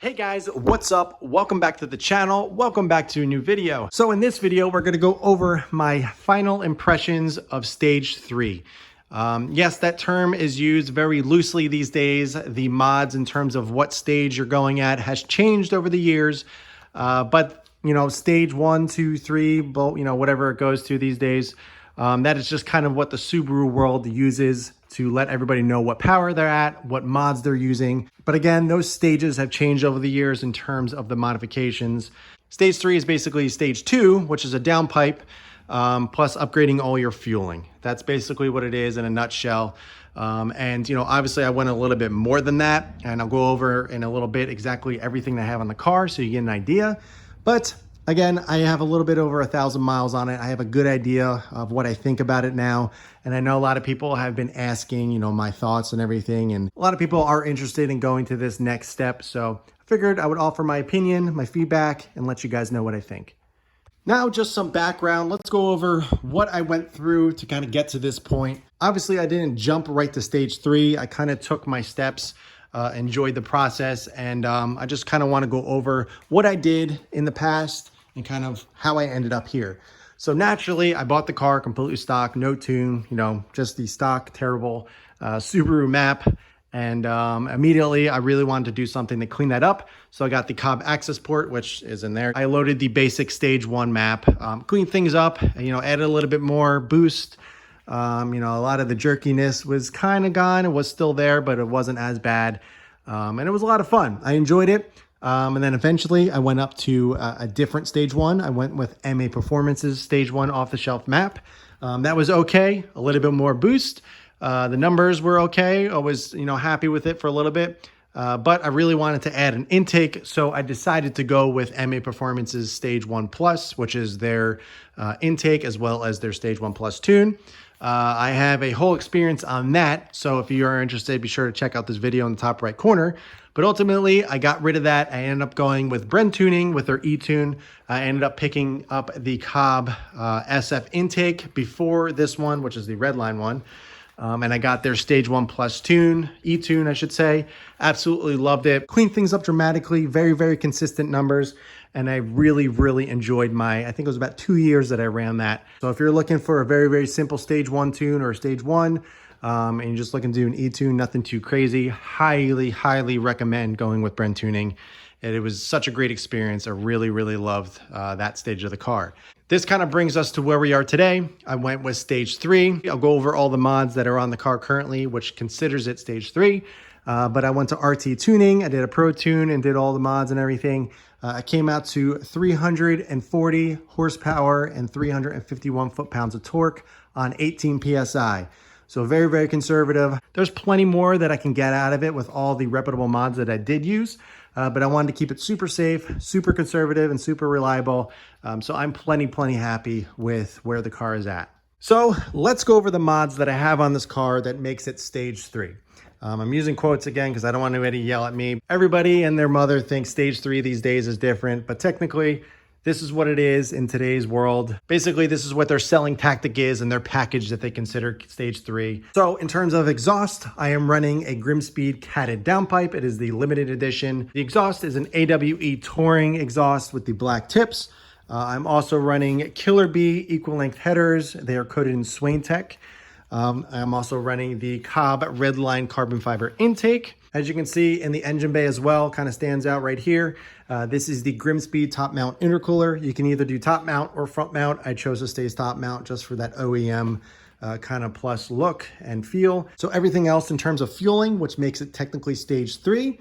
Hey guys, what's up? Welcome back to the channel. Welcome back to a new video. So in this video, we're gonna go over my final impressions of stage 3. Yes, that term is used very loosely these days. The mods in terms of what stage you're going at has changed over the years. But you know, stage 1, 2, 3, whatever it goes to these days, that is just kind of what the Subaru world uses to let everybody know what power they're at, what mods they're using. But again, those stages have changed over the years in terms of the modifications. Stage 3 is basically stage 2, which is a downpipe, plus upgrading all your fueling. That's basically what it is in a nutshell. And you know, obviously I went a little bit more than that, and I'll go over in a little bit exactly everything that I have on the car so you get an idea. But again, I have a little bit over 1,000 miles on it. I have a good idea of what I think about it now. And I know a lot of people have been asking, you know, my thoughts and everything. And a lot of people are interested in going to this next step. So I figured I would offer my opinion, my feedback, and let you guys know what I think. Now, just some background. Let's go over what I went through to kind of get to this point. Obviously, I didn't jump right to stage 3. I kind of took my steps, enjoyed the process. And I just kind of want to go over what I did in the past and kind of how I ended up here. So naturally, I bought the car completely stock, no tune, you know, just the stock, terrible Subaru map. And immediately, I really wanted to do something to clean that up. So I got the Cobb access port, which is in there. I loaded the basic stage 1 map, cleaned things up, you know, added a little bit more boost. You know, a lot of the jerkiness was kind of gone. It was still there, but it wasn't as bad. And it was a lot of fun. I enjoyed it. And then eventually I went up to a different stage 1. I went with MA Performance's stage 1 off-the-shelf map. That was okay, a little bit more boost. The numbers were okay. I was, you know, happy with it for a little bit. But I really wanted to add an intake, so I decided to go with MA Performance's stage 1 Plus, which is their intake as well as their stage 1 Plus tune. I have a whole experience on that, so if you are interested, be sure to check out this video in the top right corner. But ultimately, I got rid of that. I ended up going with Bren Tuning with their E-Tune. I ended up picking up the Cobb SF intake before this one, which is the Redline one. And I got their stage 1 Plus tune, E-Tune, I should say. Absolutely loved it. Cleaned things up dramatically, very, very consistent numbers. And I really, really enjoyed I think it was about 2 years that I ran that. So if you're looking for a very, very simple stage 1 tune or stage 1, and you're just looking to do an E-Tune, nothing too crazy, highly, highly recommend going with Bren Tuning. It was such a great experience. I really, really loved that stage of the car. This kind of brings us to where we are today. I went with stage 3. I'll go over all the mods that are on the car currently, which considers it stage 3. But I went to RT Tuning. I did a Pro Tune and did all the mods and everything. I came out to 340 horsepower and 351 foot-pounds of torque on 18 PSI. So very, very conservative. There's plenty more that I can get out of it with all the reputable mods that I did use. But I wanted to keep it super safe, super conservative, and super reliable. So I'm plenty happy with where the car is at. So let's go over the mods that I have on this car that makes it stage 3. I'm using quotes again because I don't want anybody to yell at me. Everybody and their mother thinks stage 3 these days is different, but technically this is what it is in today's world. Basically, this is what their selling tactic is and their package that they consider stage 3. So in terms of exhaust, I am running a Grimspeed catted downpipe. It is the limited edition. The exhaust is an AWE Touring exhaust with the black tips. I'm also running Killer Bee equal length headers. They are coated in Swain Tech. I'm also running the Cobb Redline carbon fiber intake. As you can see in the engine bay as well, kind of stands out right here. This is the Grimspeed top mount intercooler. You can either do top mount or front mount. I chose to stay top mount just for that OEM kind of plus look and feel. So everything else in terms of fueling, which makes it technically stage 3,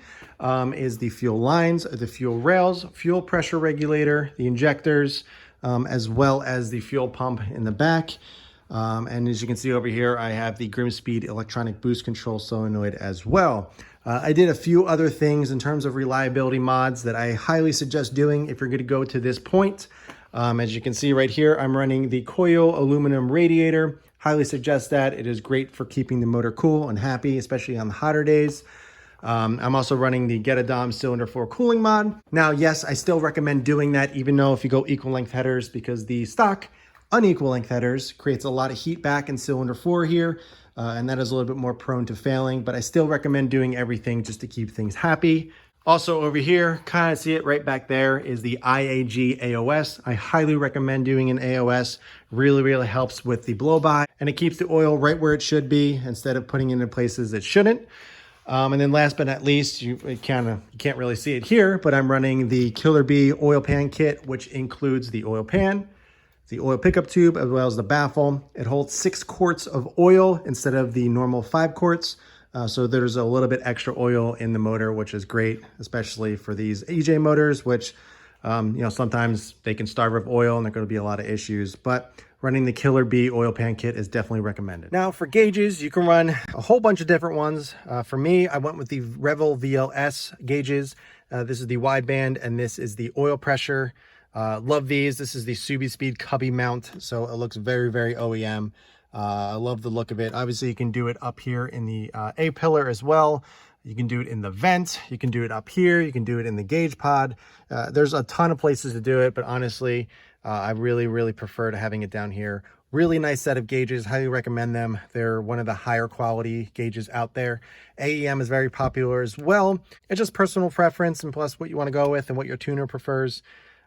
is the fuel lines, the fuel rails, fuel pressure regulator, the injectors, as well as the fuel pump in the back. And as you can see over here, I have the Grimspeed electronic boost control solenoid as well. I did a few other things in terms of reliability mods that I highly suggest doing if you're going to go to this point. As you can see right here, I'm running the coil aluminum radiator. Highly suggest that. It is great for keeping the motor cool and happy, especially on the hotter days. I'm also running the Get a Dom cylinder 4 cooling mod. Now, yes, I still recommend doing that, even though if you go equal length headers, because the stock unequal length headers creates a lot of heat back in cylinder 4 here. And that is a little bit more prone to failing, but I still recommend doing everything just to keep things happy. Also over here, kind of see it right back there, is the IAG AOS. I highly recommend doing an AOS. Really, really helps with the blow by, and it keeps the oil right where it should be instead of putting it in places it shouldn't. And then last but not least, you can't really see it here, but I'm running the Killer Bee oil pan kit, which includes the oil pan, the oil pickup tube, as well as the baffle. It holds 6 quarts of oil instead of the normal 5 quarts. So there's a little bit extra oil in the motor, which is great, especially for these EJ motors, which, sometimes they can starve of oil and there are going to be a lot of issues, but running the Killer Bee oil pan kit is definitely recommended. Now for gauges, you can run a whole bunch of different ones. For me, I went with the Revel VLS gauges. This is the wideband and this is the oil pressure. Love these. This is the SubiSpeed cubby mount, so it looks very, very OEM. I love the look of it. Obviously, you can do it up here in the A-pillar as well. You can do it in the vent. You can do it up here. You can do it in the gauge pod. There's a ton of places to do it, but honestly, I really, really prefer to having it down here. Really nice set of gauges. Highly recommend them. They're one of the higher quality gauges out there. AEM is very popular as well. It's just personal preference and plus what you want to go with and what your tuner prefers.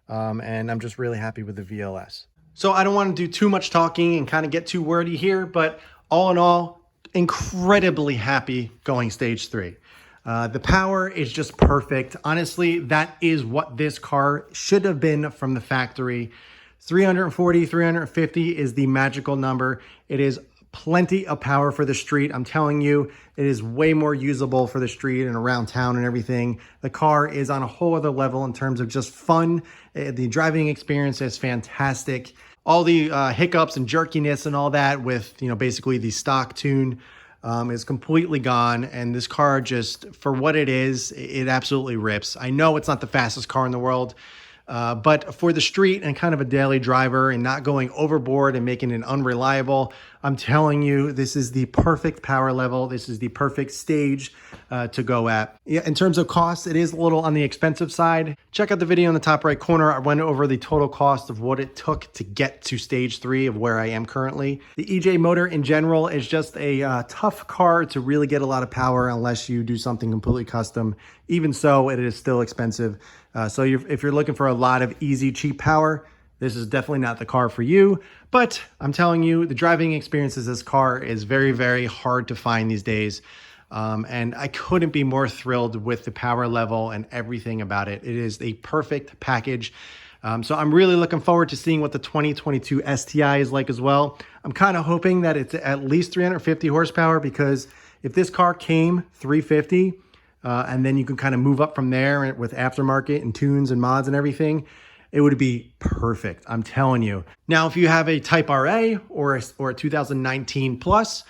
And I'm just really happy with the VLS. So I don't want to do too much talking and kind of get too wordy here, but all in all, incredibly happy going stage 3. The power is just perfect. Honestly, that is what this car should have been from the factory. 340, 350 is the magical number. It is plenty of power for the street. I'm telling you, it is way more usable for the street and around town and everything. The car is on a whole other level in terms of just fun. The driving experience is fantastic. All the hiccups and jerkiness and all that with, basically the stock tune is completely gone. And this car just, for what it is, it absolutely rips. I know it's not the fastest car in the world, but for the street and kind of a daily driver and not going overboard and making it unreliable, I'm telling you, this is the perfect power level. This is the perfect stage to go at. Yeah, in terms of cost, it is a little on the expensive side. Check out the video in the top right corner. I went over the total cost of what it took to get to stage 3 of where I am currently. The EJ motor in general is just a tough car to really get a lot of power unless you do something completely custom. Even so, it is still expensive. So if you're looking for a lot of easy, cheap power, this is definitely not the car for you. But I'm telling you, the driving experience of this car is very, very hard to find these days. And I couldn't be more thrilled with the power level and everything about it. It is a perfect package. So I'm really looking forward to seeing what the 2022 STI is like as well. I'm kind of hoping that it's at least 350 horsepower, because if this car came 350, and then you can kind of move up from there with aftermarket and tunes and mods and everything, it would be perfect. I'm telling you. Now, if you have a Type RA or a 2019 Plus,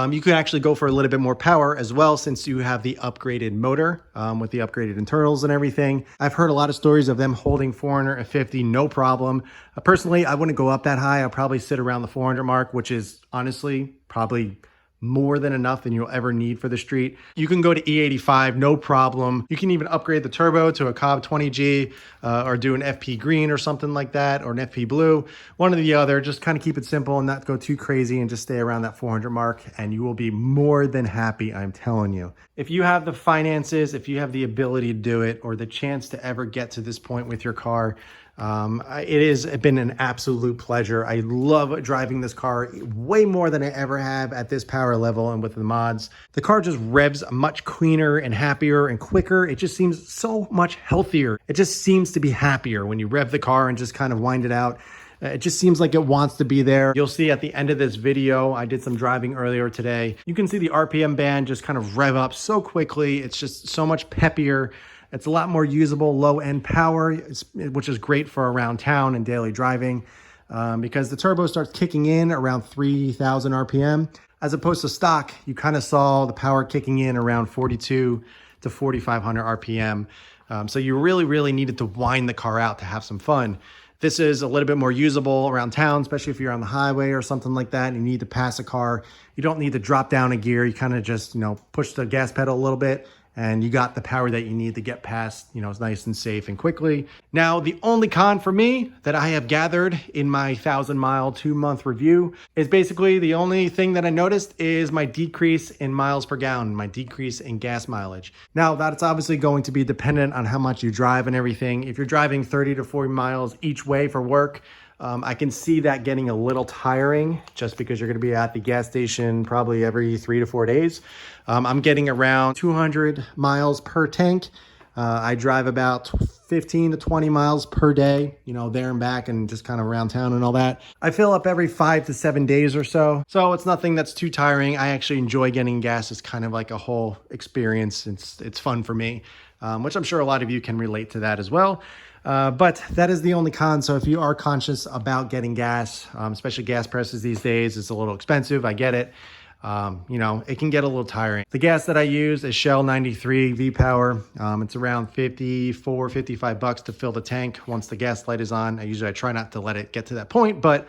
you could actually go for a little bit more power as well, since you have the upgraded motor with the upgraded internals and everything. I've heard a lot of stories of them holding 450, no problem. Personally, I wouldn't go up that high. I'll probably sit around the 400 mark, which is honestly probably more than enough than you'll ever need for the street. You can go to E85, no problem. You can even upgrade the turbo to a Cobb 20G or do an FP green or something like that, or an FP blue, one or the other. Just kind of keep it simple and not go too crazy and just stay around that 400 mark, and you will be more than happy, I'm telling you. If you have the finances, if you have the ability to do it, or the chance to ever get to this point with your car, it has been an absolute pleasure. I love driving this car way more than I ever have at this power level and with the mods. The car just revs much cleaner and happier and quicker. It just seems so much healthier. It just seems to be happier when you rev the car and just kind of wind it out. It just seems like it wants to be there. You'll see at the end of this video, I did some driving earlier today. You can see the RPM band just kind of rev up so quickly. It's just so much peppier. It's a lot more usable low-end power, which is great for around town and daily driving, because the turbo starts kicking in around 3,000 RPM. As opposed to stock, you kind of saw the power kicking in around 42 to 4,500 RPM. So you really, really needed to wind the car out to have some fun. This is a little bit more usable around town, especially if you're on the highway or something like that and you need to pass a car. You don't need to drop down a gear. You kind of just, push the gas pedal a little bit and you got the power that you need to get past, it's nice and safe and quickly. Now, the only con for me that I have gathered in my 1,000-mile 2-month review is basically the only thing that I noticed is my decrease in miles per gallon, my decrease in gas mileage. Now, that's obviously going to be dependent on how much you drive and everything. If you're driving 30 to 40 miles each way for work, I can see that getting a little tiring just because you're going to be at the gas station probably every 3 to 4 days. I'm getting around 200 miles per tank. I drive about 15 to 20 miles per day, there and back and just kind of around town and all that. I fill up every 5 to 7 days or so. So it's nothing that's too tiring. I actually enjoy getting gas. It's kind of like a whole experience. It's fun for me, which I'm sure a lot of you can relate to that as well. But that is the only con. So if you are conscious about getting gas, especially gas prices these days, it's a little expensive. I get it. It can get a little tiring. The gas that I use is Shell 93 V-Power. It's around $55 to fill the tank. Once the gas light is on, I try not to let it get to that point, but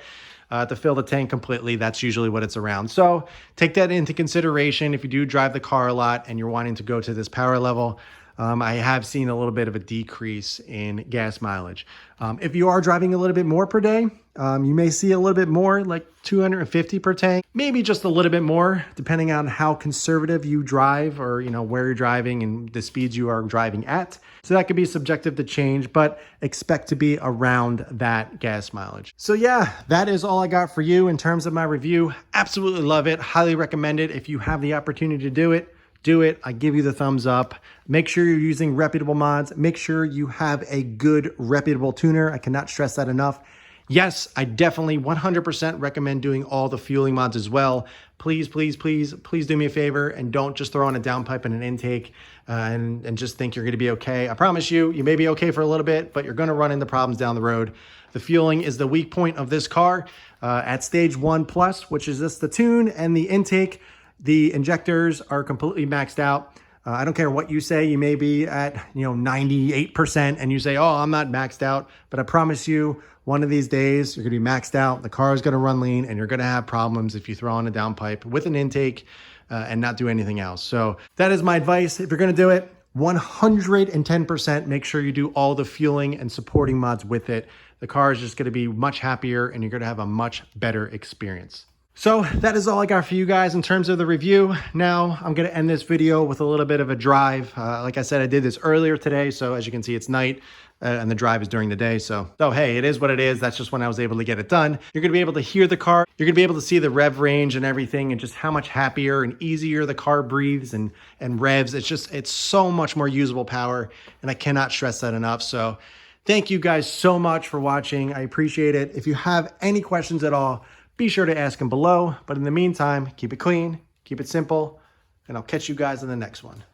to fill the tank completely, that's usually what it's around. So take that into consideration if you do drive the car a lot and you're wanting to go to this power level. I have seen a little bit of a decrease in gas mileage. If you are driving a little bit more per day, you may see a little bit more, like 250 per tank, maybe just a little bit more, depending on how conservative you drive or, where you're driving and the speeds you are driving at. So that could be subjective to change, but expect to be around that gas mileage. So yeah, that is all I got for you in terms of my review. Absolutely love it. Highly recommend it. If you have the opportunity to do it, do it. I give you the thumbs up. Make sure you're using reputable mods. Make sure you have a good reputable tuner. I cannot stress that enough. Yes, I definitely 100% recommend doing all the fueling mods as well. Please, please, please, please do me a favor and don't just throw on a downpipe and an intake and just think you're going to be okay. I promise you, you may be okay for a little bit, but you're going to run into problems down the road. The fueling is the weak point of this car. At stage 1+, which is just the tune and the intake, the injectors are completely maxed out. I don't care what you say. You may be at 98% and you say, oh, I'm not maxed out. But I promise you, one of these days, you're going to be maxed out. The car is going to run lean and you're going to have problems if you throw on a downpipe with an intake and not do anything else. So that is my advice. If you're going to do it, 110% make sure you do all the fueling and supporting mods with it. The car is just going to be much happier and you're going to have a much better experience. So that is all I got for you guys in terms of the review. Now I'm going to end this video with a little bit of a drive. Like I said, I did this earlier today. So as you can see, it's night and the drive is during the day. So hey, it is what it is. That's just when I was able to get it done. You're going to be able to hear the car. You're going to be able to see the rev range and everything and just how much happier and easier the car breathes and revs. It's so much more usable power. And I cannot stress that enough. So thank you guys so much for watching. I appreciate it. If you have any questions at all, be sure to ask them below. But in the meantime, keep it clean, keep it simple, and I'll catch you guys in the next one.